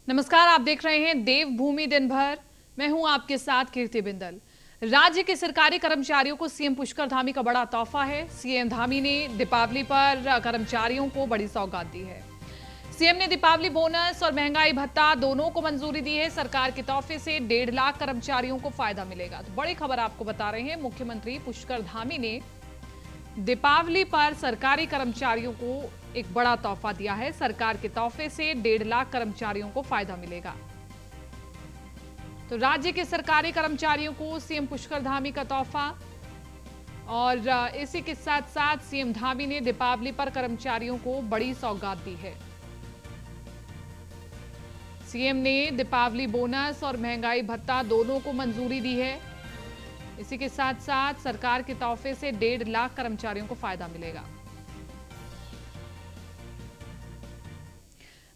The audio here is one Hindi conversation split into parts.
नमस्कार, आप देख रहे हैं देवभूमि दिन भर। मैं हूं आपके साथ कीर्ति बिंदल। राज्य के सरकारी कर्मचारियों को सीएम पुष्कर धामी का बड़ा तोहफा है। सीएम धामी ने दीपावली पर कर्मचारियों को बड़ी सौगात दी है। सीएम ने दीपावली बोनस और महंगाई भत्ता दोनों को मंजूरी दी है। सरकार के तोहफे से 1.5 लाख कर्मचारियों को फायदा मिलेगा। तो बड़ी खबर आपको बता रहे हैं, मुख्यमंत्री पुष्कर धामी ने दीपावली पर सरकारी कर्मचारियों को एक बड़ा तोहफा दिया है। सरकार के तोहफे से 1.5 लाख कर्मचारियों को फायदा मिलेगा। तो राज्य के सरकारी कर्मचारियों को सीएम पुष्कर धामी का तोहफा, और इसी के साथ साथ सीएम धामी ने दीपावली पर कर्मचारियों को बड़ी सौगात दी है। सीएम ने दीपावली बोनस और महंगाई भत्ता दोनों को मंजूरी दी है। इसी के साथ साथ सरकार के तोहफे से 1.5 लाख कर्मचारियों को फायदा मिलेगा।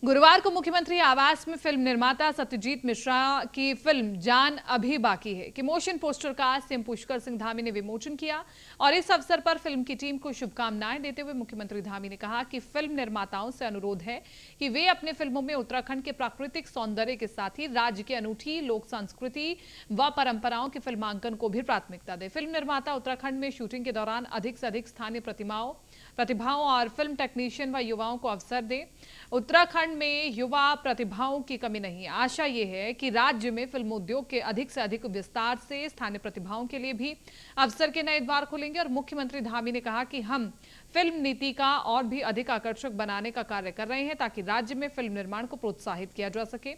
गुरुवार को मुख्यमंत्री आवास में फिल्म निर्माता सत्यजीत मिश्रा की फिल्म जान अभी बाकी है कि मोशन पोस्टर का सीएम पुष्कर सिंह धामी ने विमोचन किया। और इस अवसर पर फिल्म की टीम को शुभकामनाएं देते हुए मुख्यमंत्री धामी ने कहा कि फिल्म निर्माताओं से अनुरोध है कि वे अपने फिल्मों में उत्तराखंड के प्राकृतिक सौंदर्य के साथ ही राज्य की अनूठी लोक संस्कृति व परंपराओं के फिल्मांकन को भी प्राथमिकता दें। फिल्म निर्माता उत्तराखंड में शूटिंग के दौरान अधिक से अधिक स्थानीय प्रतिभाओं और फिल्म टेक्नीशियन व युवाओं को अवसर दें। उत्तराखंड में युवा प्रतिभाओं की कमी नहीं। आशा ये है कि राज्य में फिल्म उद्योग के अधिक से अधिक विस्तार से स्थानीय प्रतिभाओं के लिए भी अवसर के नए द्वार खुलेंगे। और मुख्यमंत्री धामी ने कहा कि हम फिल्म नीति का और भी अधिक आकर्षक बनाने का कार्य कर रहे हैं ताकि राज्य में फिल्म निर्माण को प्रोत्साहित किया जा सके।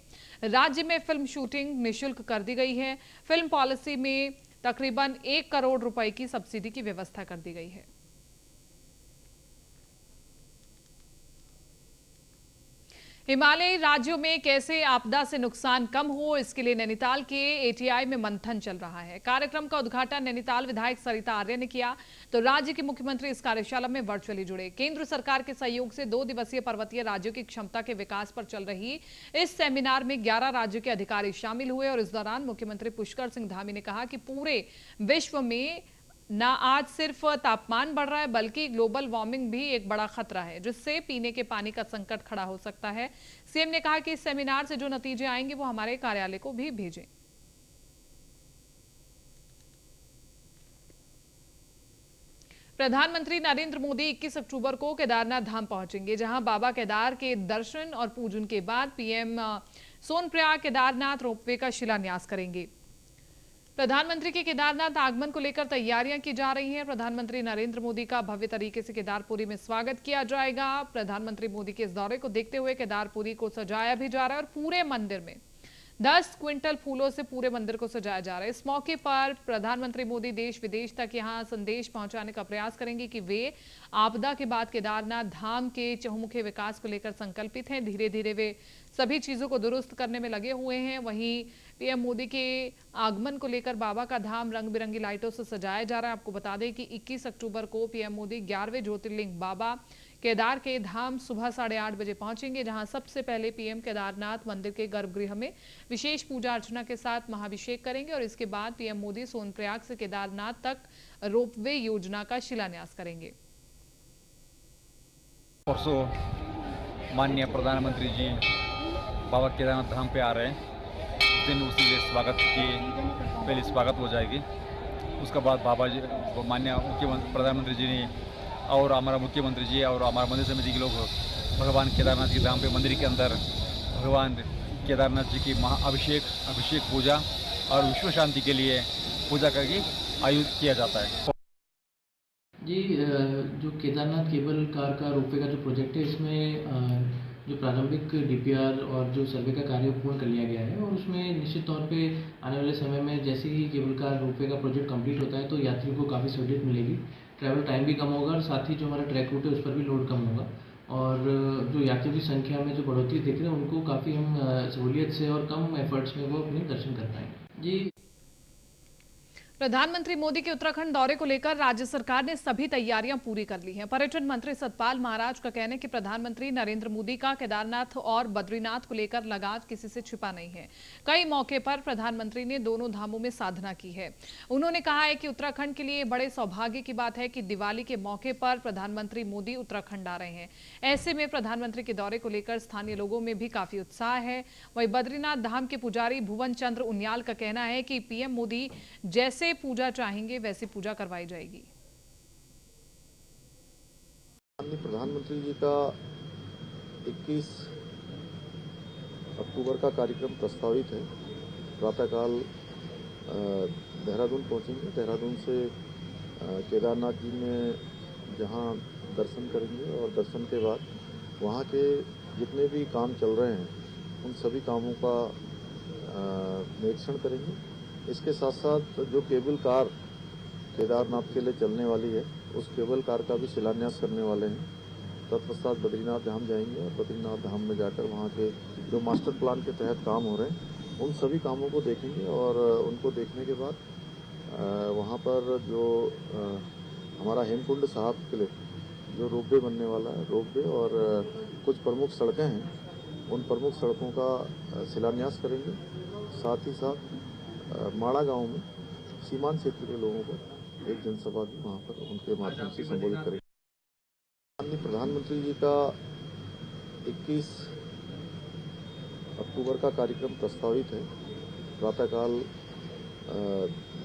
राज्य में फिल्म शूटिंग निःशुल्क कर दी गई है। फिल्म पॉलिसी में तकरीबन 1 करोड़ रुपए की सब्सिडी की व्यवस्था कर दी गई है। हिमालयी राज्यों में कैसे आपदा से नुकसान कम हो, इसके लिए नैनीताल के एटीआई में मंथन चल रहा है। कार्यक्रम का उद्घाटन नैनीताल विधायक सरिता आर्य ने किया। तो राज्य के मुख्यमंत्री इस कार्यशाला में वर्चुअली जुड़े। केंद्र सरकार के सहयोग से 2 दिवसीय पर्वतीय राज्यों की क्षमता के विकास पर चल रही इस सेमिनार में 11 राज्यों के अधिकारी शामिल हुए। और इस दौरान मुख्यमंत्री पुष्कर सिंह धामी ने कहा कि पूरे विश्व में ना आज सिर्फ तापमान बढ़ रहा है बल्कि ग्लोबल वार्मिंग भी एक बड़ा खतरा है, जिससे पीने के पानी का संकट खड़ा हो सकता है। सीएम ने कहा कि इस सेमिनार से जो नतीजे आएंगे वो हमारे कार्यालय को भी भेजें। प्रधानमंत्री नरेंद्र मोदी 21 अक्टूबर को केदारनाथ धाम पहुंचेंगे, जहां बाबा केदार के दर्शन और पूजन के बाद पीएम सोनप्रयाग केदारनाथ रोपवे का शिलान्यास करेंगे। प्रधानमंत्री के केदारनाथ आगमन को लेकर तैयारियां की जा रही हैं। प्रधानमंत्री नरेंद्र मोदी का भव्य तरीके से केदारपुरी में स्वागत किया जाएगा। प्रधानमंत्री मोदी के इस दौरे को देखते हुए केदारपुरी को सजाया भी जा रहा है और पूरे मंदिर में 10 क्विंटल फूलों से पूरे मंदिर को सजाया जा रहा है। इस मौके पर प्रधानमंत्री मोदी देश विदेश तक यहां संदेश पहुंचाने का प्रयास करेंगे कि वे आपदा के बाद केदारनाथ धाम के चहुमुखी विकास को लेकर संकल्पित हैं। धीरे धीरे वे सभी चीजों को दुरुस्त करने में लगे हुए हैं। वहीं पीएम मोदी के आगमन को लेकर बाबा का धाम रंग बिरंगी लाइटों से सजाया जा रहा है। आपको बता दें कि 21 अक्टूबर को पीएम मोदी 11वें ज्योतिर्लिंग बाबा केदार के धाम सुबह 8:30 बजे पहुंचेंगे, जहां सबसे पहले पीएम केदारनाथ मंदिर के गर्भगृह में विशेष पूजा अर्चना के साथ महाभिषेक करेंगे। और इसके बाद पीएम मोदी सोनप्रयाग से केदारनाथ तक रोपवे योजना का शिलान्यास करेंगे। परसों माननीय प्रधानमंत्री जी बाबा केदारनाथ धाम पे आ रहे हैं। उस दिन उसी के स्वागत की पहले स्वागत हो जाएगी। उसके बाद बाबा जी माननीय मुख्यमंत्री प्रधानमंत्री जी ने और हमारा मुख्यमंत्री जी और हमारा मंदिर समिति के लोग भगवान केदारनाथ के धाम पे मंदिर के अंदर भगवान केदारनाथ जी की अभिषेक पूजा और विश्व शांति के लिए पूजा करके आयोजित किया जाता है। जी, जो केदारनाथ केबल कार का रोपवे का जो प्रोजेक्ट है, इसमें जो प्रारंभिक डीपीआर और जो सर्वे का कार्य पूर्ण कर लिया गया है। और उसमें निश्चित तौर पे आने वाले समय में जैसे ही केबल कार रोपवे का प्रोजेक्ट कंप्लीट होता है तो यात्रियों को काफ़ी सहूलियत मिलेगी। ट्रैवल टाइम भी कम होगा और साथ ही जो हमारा ट्रैक रूट है उस पर भी लोड कम होगा। और जो यात्रियों की संख्या में जो बढ़ोतरी देख रहे हैं उनको काफ़ी हम सहूलियत से और कम एफर्ट्स में वो अपने दर्शन कर पाएंगे। जी, प्रधानमंत्री मोदी के उत्तराखंड दौरे को लेकर राज्य सरकार ने सभी तैयारियां पूरी कर ली हैं। पर्यटन मंत्री सतपाल महाराज का कहना है कि प्रधानमंत्री नरेंद्र मोदी का केदारनाथ और बद्रीनाथ को लेकर लगाव किसी से छिपा नहीं है। कई मौके पर प्रधानमंत्री ने दोनों धामों में साधना की है। उन्होंने कहा है कि उत्तराखंड के लिए बड़े सौभाग्य की बात है कि दिवाली के मौके पर प्रधानमंत्री मोदी उत्तराखंड आ रहे हैं। ऐसे में प्रधानमंत्री के दौरे को लेकर स्थानीय लोगों में भी काफी उत्साह है। वहीं बद्रीनाथ धाम के पुजारी भुवन चंद्र उनियाल का कहना है कि पीएम मोदी जैसे पूजा चाहेंगे वैसी पूजा करवाई जाएगी। प्रधानमंत्री जी का 21 अक्टूबर का कार्यक्रम प्रस्तावित है। प्रातःकाल देहरादून पहुंचेंगे। देहरादून से केदारनाथ जी में जहां दर्शन करेंगे और दर्शन के बाद वहां के जितने भी काम चल रहे हैं उन सभी कामों का निरीक्षण करेंगे। इसके साथ साथ जो केबल कार केदारनाथ के लिए चलने वाली है उस केबल कार का भी शिलान्यास करने वाले हैं। तत्पश्चात बद्रीनाथ धाम जाएंगे और बद्रीनाथ धाम में जाकर वहाँ के जो मास्टर प्लान के तहत काम हो रहे हैं उन सभी कामों को देखेंगे और उनको देखने के बाद वहाँ पर जो हमारा हेमकुंड साहब के लिए जो रोपवे बनने वाला है, रोपवे और कुछ प्रमुख सड़कें हैं उन प्रमुख सड़कों का शिलान्यास करेंगे। साथ ही साथ माड़ा गांव में सीमांत क्षेत्र के लोगों को एक जनसभा भी वहां पर उनके माध्यम से संबोधित करेंगे। प्रधानमंत्री जी का 21 अक्टूबर का कार्यक्रम प्रस्तावित है। प्रातःकाल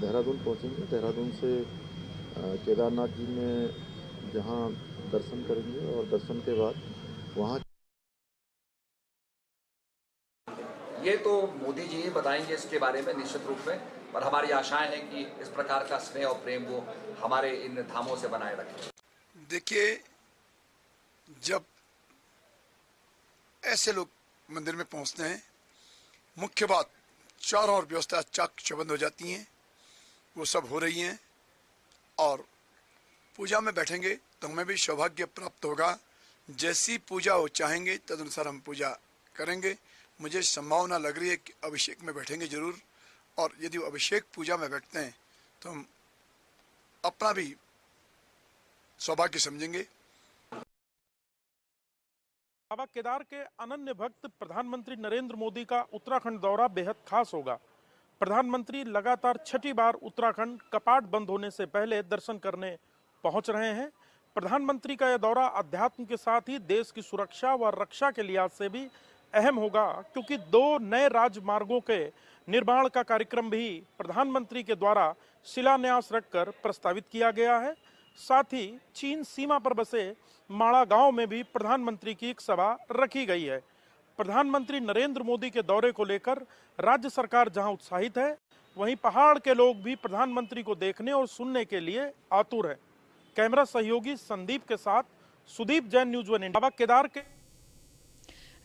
देहरादून पहुंचेंगे। देहरादून से केदारनाथ जी में जहां दर्शन करेंगे और दर्शन के बाद वहां ये तो मोदी जी ही बताएंगे इसके बारे में निश्चित रूप में, पर हमारी आशाएं हैं कि इस प्रकार का स्नेह और प्रेम वो हमारे इन धामों से बनाए रखें। देखिए, जब ऐसे लोग मंदिर में पहुंचते हैं, मुख्य बात चारों ओर व्यवस्था चाक चौबंद हो जाती हैं, वो सब हो रही हैं और पूजा में बैठेंगे तो हमें भी सौभाग्य प्राप्त होगा। जैसी पूजा वो चाहेंगे तदनुसार हम पूजा करेंगे। मुझे संभावना लग रही है कि अभिषेक में बैठेंगे जरूर, और यदि वो अभिषेक पूजा में बैठते हैं तो हम अपना भी सौभाग्य समझेंगे। बाबा केदार के अनन्य भक्त प्रधानमंत्री नरेंद्र मोदी का उत्तराखंड दौरा बेहद खास होगा। प्रधानमंत्री लगातार छठी बार उत्तराखंड कपाट बंद होने से पहले दर्शन करने पहुंच रहे हैं। प्रधानमंत्री का यह दौरा अध्यात्म के साथ ही देश की सुरक्षा व रक्षा के लिहाज से भी अहम होगा, क्योंकि 2 नए राजमार्गों के निर्माण का कार्यक्रम भी प्रधानमंत्री के द्वारा शिलान्यास रखकर प्रस्तावित किया गया है। साथ ही चीन सीमा पर बसे माड़ा गांव में भी प्रधानमंत्री की एक सभा रखी गई है। प्रधानमंत्री नरेंद्र मोदी के दौरे को लेकर राज्य सरकार जहां उत्साहित है, वहीं पहाड़ के लोग भी प्रधानमंत्री को देखने और सुनने के लिए आतुर है। कैमरा सहयोगी संदीप के साथ सुदीप जैन, न्यूज़ 1 इंडिया। बाबा केदार के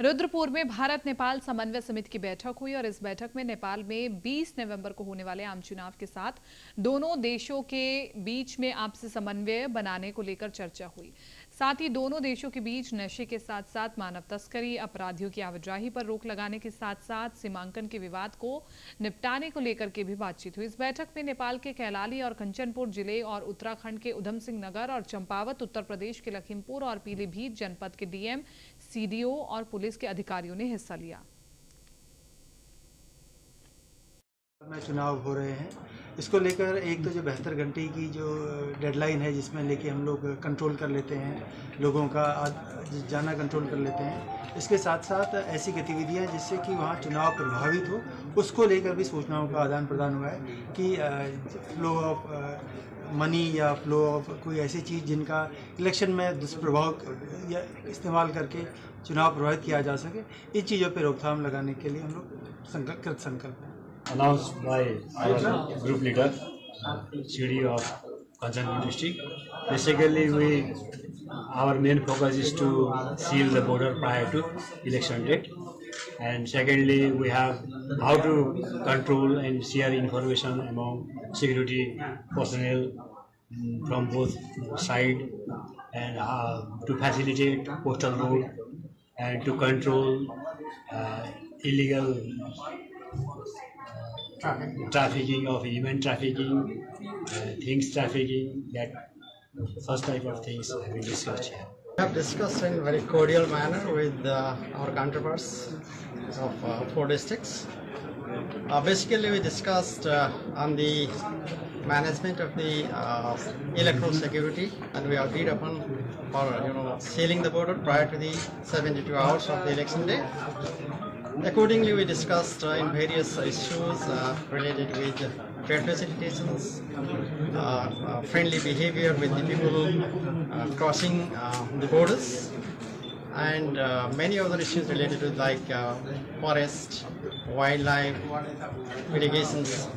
रुद्रपुर में भारत नेपाल समन्वय समिति की बैठक हुई और इस बैठक में नेपाल में 20 नवंबर को होने वाले आम चुनाव के साथ दोनों देशों के बीच में आपसी समन्वय बनाने को लेकर चर्चा हुई। साथ ही दोनों देशों के बीच नशे के साथ साथ मानव तस्करी, अपराधियों की आवाजाही पर रोक लगाने के साथ साथ सीमांकन के विवाद को निपटाने को लेकर के भी बातचीत हुई। इस बैठक में नेपाल के कैलाली और कंचनपुर जिले और उत्तराखंड के उधम सिंह नगर और चंपावत, उत्तर प्रदेश के लखीमपुर और पीलीभीत जनपद के डीएम, सीडीओ और पुलिस के अधिकारियों ने हिस्सा लिया। में चुनाव हो रहे हैं, इसको लेकर एक तो जो 72 घंटे की जो डेडलाइन है जिसमें लेके हम लोग कंट्रोल कर लेते हैं, लोगों का जाना कंट्रोल कर लेते हैं। इसके साथ साथ ऐसी गतिविधियां जिससे कि वहाँ चुनाव प्रभावित हो, उसको लेकर भी सूचनाओं का आदान प्रदान हुआ है कि फ्लो ऑफ मनी या फ्लो ऑफ कोई ऐसी चीज़ जिनका इलेक्शन में दुष्प्रभाव या इस्तेमाल करके चुनाव प्रभावित किया जा सके, इन चीज़ों पर रोकथाम लगाने के लिए हम लोग संकल्प हैं। Announced by our group leader, CD of Kanchanpur district. Basically, our main focus is to seal the border prior to election date, and secondly, we have how to control and share information among security personnel from both side, and to facilitate postal road and to control illegal trafficking of human trafficking, things trafficking, that such type of things have been discussed here. We have discussed in very cordial manner with our counterparts of 4 districts. Basically, we discussed on the management of the electoral security, and we agreed upon for sealing the border prior to the 72 hours of the election day. Accordingly, we discussed in various issues related with trade facilitations, friendly behavior with the people crossing the borders, and many other issues related with like forest, wildlife, irrigations.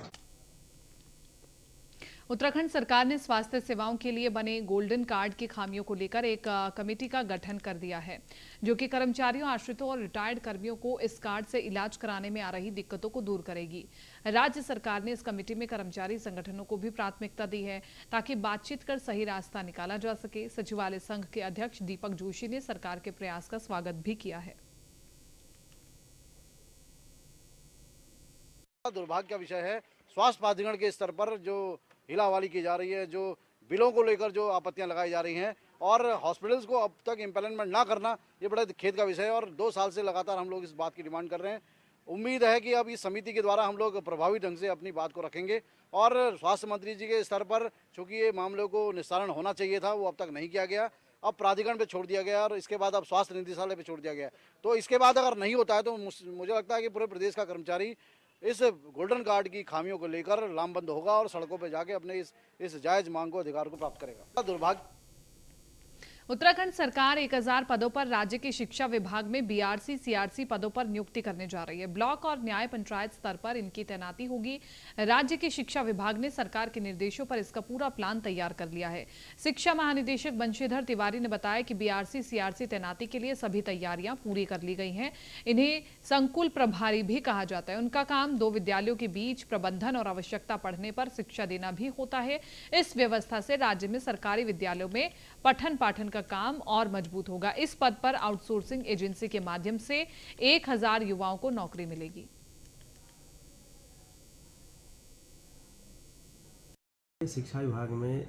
Uttarakhand सरकार ने स्वास्थ्य सेवाओं के लिए बने गोल्डन कार्ड की खामियों को लेकर एक कमेटी का गठन कर दिया है, जो कि कर्मचारियों, आश्रितों और रिटायर्ड कर्मियों को इस कार्ड से इलाज कराने में आ रही दिक्कतों को दूर करेगी। राज्य सरकार ने इस कमेटी में कर्मचारी संगठनों को भी प्राथमिकता दी है, ताकि बातचीत कर सही रास्ता निकाला जा सके। सचिवालय संघ के अध्यक्ष दीपक जोशी ने सरकार के प्रयास का स्वागत भी किया है। दुर्भाग्य का विषय है, स्वास्थ्य प्राधिकरण के स्तर पर जो हिलावाली की जा रही है, जो बिलों को लेकर जो आपत्तियां लगाई जा रही हैं और हॉस्पिटल्स को अब तक इम्प्लीमेंट ना करना, ये बड़ा खेद का विषय है और 2 साल से लगातार हम लोग इस बात की डिमांड कर रहे हैं। उम्मीद है कि अब इस समिति के द्वारा हम लोग प्रभावी ढंग से अपनी बात को रखेंगे और स्वास्थ्य मंत्री जी के स्तर पर चूँकि ये मामलों को निस्तारण होना चाहिए था, वो अब तक नहीं किया गया, अब प्राधिकरण पे छोड़ दिया गया और इसके बाद अब स्वास्थ्य निदेशालय पे छोड़ दिया गया। तो इसके बाद अगर नहीं होता है तो मुझे लगता है कि पूरे प्रदेश का कर्मचारी इस गोल्डन कार्ड की खामियों को लेकर लामबंद होगा और सड़कों पर जाके अपने इस जायज मांग को, अधिकार को प्राप्त करेगा। दुर्भाग्य उत्तराखंड सरकार 1000 पदों पर राज्य के शिक्षा विभाग में बीआरसी, सीआरसी पदों पर नियुक्ति करने जा रही है। ब्लॉक और न्याय पंचायत स्तर पर इनकी तैनाती होगी। राज्य के शिक्षा विभाग ने सरकार के निर्देशों पर इसका पूरा प्लान तैयार कर लिया है। शिक्षा महानिदेशक बंशीधर तिवारी ने बताया कि बीआरसी, सीआरसी तैनाती के लिए सभी तैयारियां पूरी कर ली गई हैं। इन्हें संकुल प्रभारी भी कहा जाता है। उनका काम 2 विद्यालयों के बीच प्रबंधन और आवश्यकता पढ़ने पर शिक्षा देना भी होता है। इस व्यवस्था से राज्य में सरकारी विद्यालयों में पठन पाठन का काम और मजबूत होगा। इस पद पर आउटसोर्सिंग एजेंसी के माध्यम से 1000 युवाओं को नौकरी मिलेगी। शिक्षा विभाग में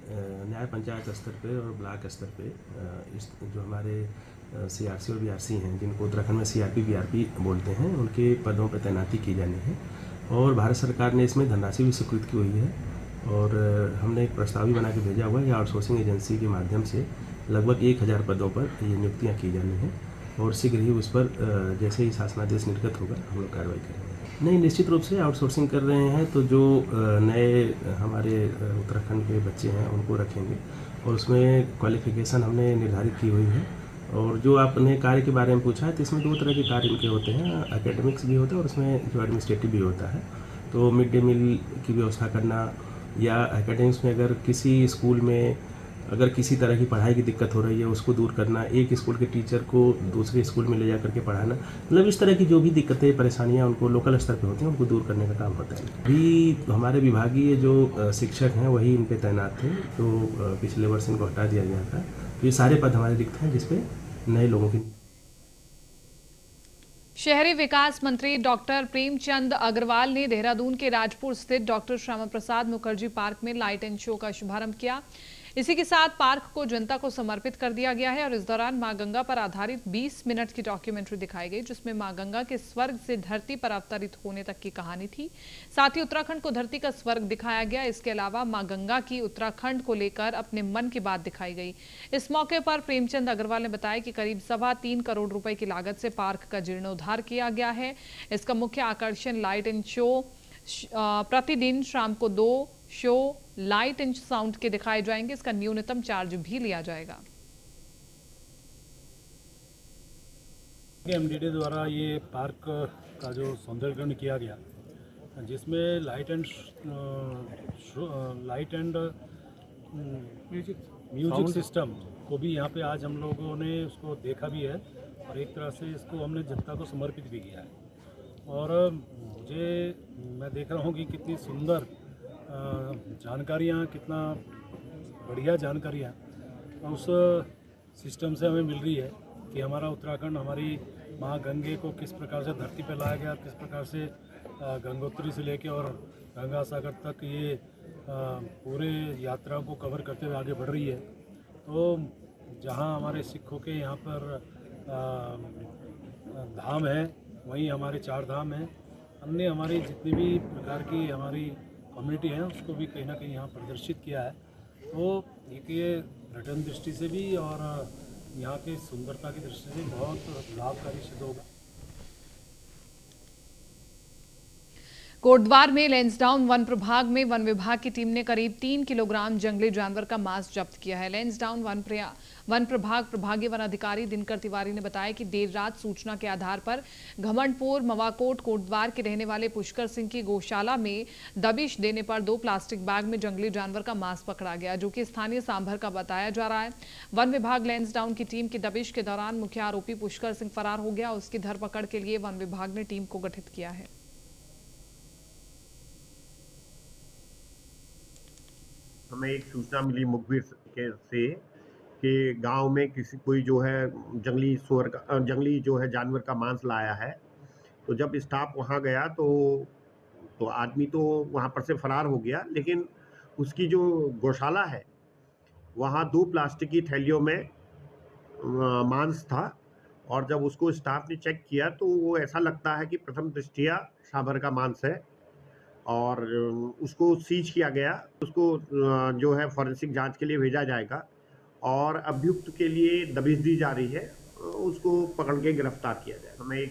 न्याय पंचायत स्तर पे और ब्लॉक स्तर पे जो हमारे सीआरसी और बीआरसी हैं, जिनको उत्तराखंड में सीआरपी बीआरपी बोलते हैं, उनके पदों पर तैनाती की जानी है और भारत सरकार ने इसमें धनराशि भी स्वीकृत की हुई है और हमने एक प्रस्ताव भी बना के भेजा हुआ है। आउटसोर्सिंग एजेंसी के माध्यम से लगभग 1000 पदों पर ये नियुक्तियाँ की जानी हैं और शीघ्र ही उस पर जैसे ही शासनादेश निर्गत होगा हम लोग कार्रवाई करेंगे। नहीं, निश्चित रूप से आउटसोर्सिंग कर रहे हैं तो जो नए हमारे उत्तराखंड के बच्चे हैं उनको रखेंगे और उसमें क्वालिफिकेशन हमने निर्धारित की हुई है। और जो आपने कार्य के बारे में पूछा है तो इसमें 2 तरह के कार्य इनके होते हैं, एकेडमिक्स भी होता है और उसमें जो एडमिनिस्ट्रेटिव भी होता है। तो मिड डे मील की व्यवस्था करना या एकेडमिक्स में अगर किसी स्कूल में अगर किसी तरह की पढ़ाई की दिक्कत हो रही है उसको दूर करना, एक स्कूल के टीचर को दूसरे स्कूल में ले जा करके पढ़ाना, मतलब इस तरह की जो भी दिक्कतें परेशानियां उनको लोकल स्तर पे होती हैं उनको दूर करने का काम होता है। अभी हमारे विभागीय जो शिक्षक हैं वही इन पे तैनात थे, तो पिछले वर्ष इनको हटा दिया गया था। तो ये सारे पद हमारे रिक्त हैं जिसपे नए लोगों की। शहरी विकास मंत्री डॉक्टर प्रेमचंद अग्रवाल ने देहरादून के राजपुर स्थित डॉक्टर श्यामा प्रसाद मुखर्जी पार्क में लाइट एंड शो का शुभारंभ किया। इसी के साथ पार्क को जनता को समर्पित कर दिया गया है और इस दौरान मां गंगा पर आधारित 20 मिनट की डॉक्यूमेंट्री दिखाई गई, जिसमें मां गंगा के स्वर्ग से धरती पर अवतरित होने तक की कहानी थी। साथ ही उत्तराखंड को धरती का स्वर्ग दिखाया गया। इसके अलावा मां गंगा की उत्तराखंड को लेकर अपने मन की बात दिखाई गई। इस मौके पर प्रेमचंद अग्रवाल ने बताया कि करीब 3.25 करोड़ रुपए की लागत से पार्क का जीर्णोद्धार किया गया है। इसका मुख्य आकर्षण लाइट एंड शो, प्रतिदिन शाम को 2 शो लाइट एंड साउंड के दिखाए जाएंगे। इसका न्यूनतम चार्ज भी लिया जाएगा। एमडीडी द्वारा ये पार्क का जो सौंदर्यीकरण किया गया, जिसमें लाइट एंड म्यूजिक सिस्टम को भी यहाँ पे आज हम लोगों ने उसको देखा भी है और एक तरह से इसको हमने जनता को समर्पित भी किया है। और मैं देख रहा हूँ कि कितनी सुंदर जानकारियाँ, कितना बढ़िया जानकारियाँ उस सिस्टम से हमें मिल रही है कि हमारा उत्तराखंड, हमारी माँ गंगे को किस प्रकार से धरती पर लाया गया, किस प्रकार से गंगोत्री से लेके और गंगा सागर तक ये पूरे यात्रा को कवर करते हुए आगे बढ़ रही है। तो जहाँ हमारे सिखों के यहाँ पर धाम है, वहीं हमारे 4 धाम हैं। हमने हमारी जितनी भी प्रकार की हमारी कम्युनिटी है उसको भी कहीं ना कहीं यहाँ प्रदर्शित किया है। तो ये पर्यटन दृष्टि से भी और यहाँ की सुंदरता की दृष्टि से बहुत लाभकारी सिद्ध होगा। कोटद्वार में लैंसडाउन वन प्रभाग में वन विभाग की टीम ने करीब 3 किलोग्राम जंगली जानवर का मांस जब्त किया है। लैंसडाउन वन प्रभाग प्रभागीय वन अधिकारी दिनकर तिवारी ने बताया कि देर रात सूचना के आधार पर घमंडपुर मवाकोट कोटद्वार के रहने वाले पुष्कर सिंह की गौशाला में दबिश देने पर 2 प्लास्टिक बैग में जंगली जानवर का मांस पकड़ा गया, जो कि स्थानीय सांभर का बताया जा रहा है। वन विभाग लैंसडाउन की टीम की दबिश के दौरान मुख्य आरोपी पुष्कर सिंह फरार हो गया। उसकी धरपकड़ के लिए वन विभाग ने टीम को गठित किया है। हमें एक सूचना मिली मुखबिर से कि गांव में कोई जो है जंगली जो है जानवर का मांस लाया है। तो जब स्टाफ वहां गया तो आदमी तो वहां पर से फरार हो गया, लेकिन उसकी जो गौशाला है वहां 2 प्लास्टिक की थैलियों में मांस था। और जब उसको स्टाफ ने चेक किया तो वो ऐसा लगता है कि प्रथम दृष्टया सांभर का मांस है और उसको सीज किया गया। उसको जो है फॉरेंसिक जांच के लिए भेजा जाएगा और अभियुक्त के लिए दबिश दी जा रही है, उसको पकड़ के गिरफ्तार किया जाए। हमें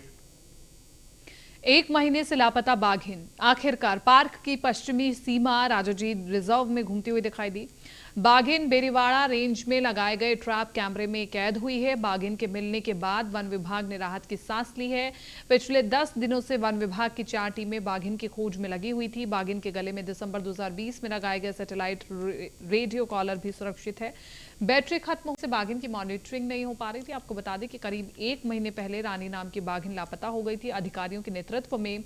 एक महीने से लापता बाघिन आखिरकार पार्क की पश्चिमी सीमा राजाजी रिजर्व में घूमती हुई दिखाई दी। बाघिन बेरीवाड़ा रेंज में लगाए गए ट्रैप कैमरे में कैद हुई है। बाघिन के मिलने के बाद वन विभाग ने राहत की सांस ली है। पिछले 10 दिनों से वन विभाग की 4 टीमें बाघिन की खोज में लगी हुई थी। बाघिन के गले में दिसंबर 2020 में लगाए गए सैटेलाइट रेडियो कॉलर भी सुरक्षित है। बैटरी खत्म होने से बाघिन की मॉनिटरिंग नहीं हो पा रही थी। आपको बता दें कि करीब 1 महीने पहले रानी नाम की बाघिन लापता हो गई थी। अधिकारियों के नेतृत्व में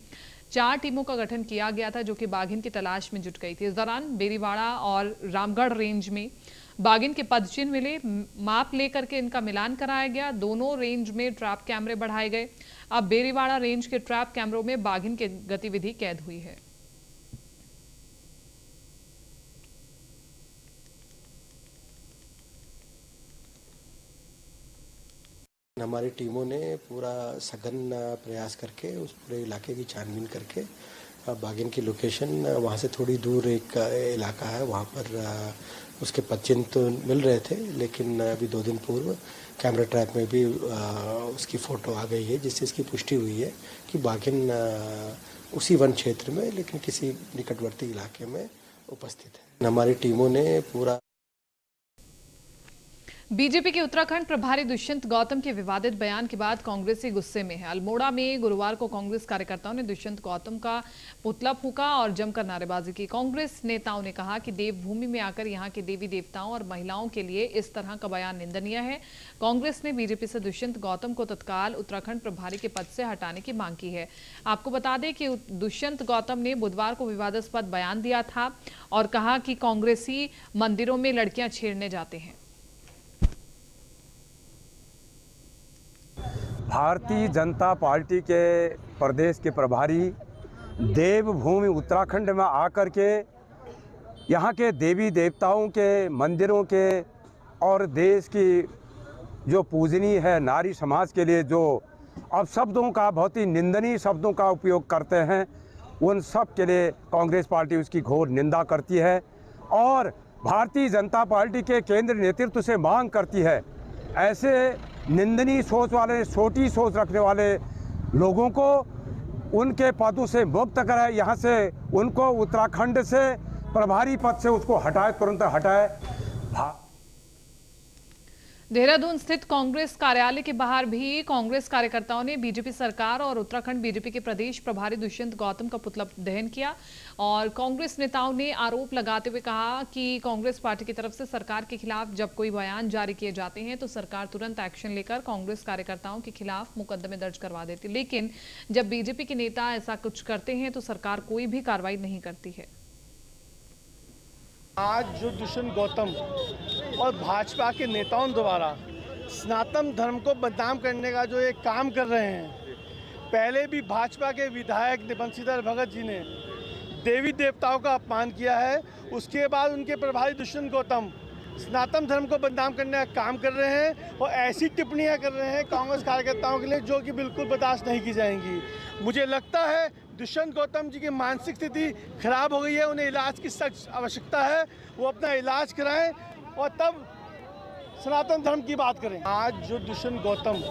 4 टीमों का गठन किया गया था, जो कि बाघिन की तलाश में जुट गई थी। इस दौरान बेरीवाड़ा और रामगढ़ रेंज में बाघिन के पदचिन्ह मिले। माप लेकर के इनका मिलान कराया गया। दोनों रेंज में ट्रैप कैमरे बढ़ाए गए। अब बेरीवाड़ा रेंज के ट्रैप कैमरों में बाघिन की गतिविधि कैद हुई है। हमारी टीमों ने पूरा सघन प्रयास करके उस पूरे इलाके की छानबीन करके बाघिन की लोकेशन, वहाँ से थोड़ी दूर एक इलाका है, वहाँ पर उसके पदचिन्ह तो मिल रहे थे, लेकिन अभी 2 दिन पूर्व कैमरा ट्रैप में भी उसकी फ़ोटो आ गई है, जिससे इसकी पुष्टि हुई है कि बाघिन उसी वन क्षेत्र में लेकिन किसी निकटवर्ती इलाके में उपस्थित है। हमारी टीमों ने पूरा बीजेपी के उत्तराखंड प्रभारी दुष्यंत गौतम के विवादित बयान के बाद कांग्रेसी गुस्से में है। अल्मोड़ा में गुरुवार को कांग्रेस कार्यकर्ताओं ने दुष्यंत गौतम का पुतला फूंका और जमकर नारेबाजी की। कांग्रेस नेताओं ने कहा कि देवभूमि में आकर यहां के देवी देवताओं और महिलाओं के लिए इस तरह का बयान निंदनीय है। कांग्रेस ने बीजेपी से दुष्यंत गौतम को तत्काल उत्तराखंड प्रभारी के पद से हटाने की मांग की है। आपको बता दें कि दुष्यंत गौतम ने बुधवार को विवादास्पद बयान दिया था और कहा कि कांग्रेसी मंदिरों में लड़कियां छेड़ने जाते हैं। भारतीय जनता पार्टी के प्रदेश के प्रभारी देवभूमि उत्तराखंड में आकर के यहाँ के देवी देवताओं के मंदिरों के और देश की जो पूजनीय है नारी समाज के लिए जो अपशब्दों का, बहुत ही निंदनीय शब्दों का उपयोग करते हैं, उन सब के लिए कांग्रेस पार्टी उसकी घोर निंदा करती है और भारतीय जनता पार्टी के केंद्रीय नेतृत्व से मांग करती है ऐसे निंदनीय सोच वाले, छोटी सोच रखने वाले लोगों को उनके पदों से मुक्त कराए, यहाँ से उनको उत्तराखंड से प्रभारी पद से उसको हटाए, तुरंत हटाए। देहरादून स्थित कांग्रेस कार्यालय के बाहर भी कांग्रेस कार्यकर्ताओं ने बीजेपी सरकार और उत्तराखंड बीजेपी के प्रदेश प्रभारी दुष्यंत गौतम का पुतला दहन किया और कांग्रेस नेताओं ने आरोप लगाते हुए कहा कि कांग्रेस पार्टी की तरफ से सरकार के खिलाफ जब कोई बयान जारी किए जाते हैं तो सरकार तुरंत एक्शन लेकर कांग्रेस कार्यकर्ताओं के खिलाफ मुकदमे दर्ज करवा देती, लेकिन जब बीजेपी के नेता ऐसा कुछ करते हैं तो सरकार कोई भी कार्रवाई नहीं करती है। आज जो दुष्यंत गौतम और भाजपा के नेताओं द्वारा सनातन धर्म को बदनाम करने का जो एक काम कर रहे हैं, पहले भी भाजपा के विधायक बंशीधर भगत जी ने देवी देवताओं का अपमान किया है, उसके बाद उनके प्रभारी दुष्यंत गौतम सनातन धर्म को बदनाम करने का काम कर रहे हैं और ऐसी टिप्पणियां कर रहे हैं कांग्रेस कार्यकर्ताओं के लिए जो कि बिल्कुल बर्दाश्त नहीं की जाएंगी। मुझे लगता है दुष्यंत गौतम जी की मानसिक स्थिति खराब हो गई है, उन्हें इलाज की सख्त आवश्यकता है, वो अपना इलाज कराएं और तब सनातन धर्म की बात करें। आज जो दुष्यंत गौतम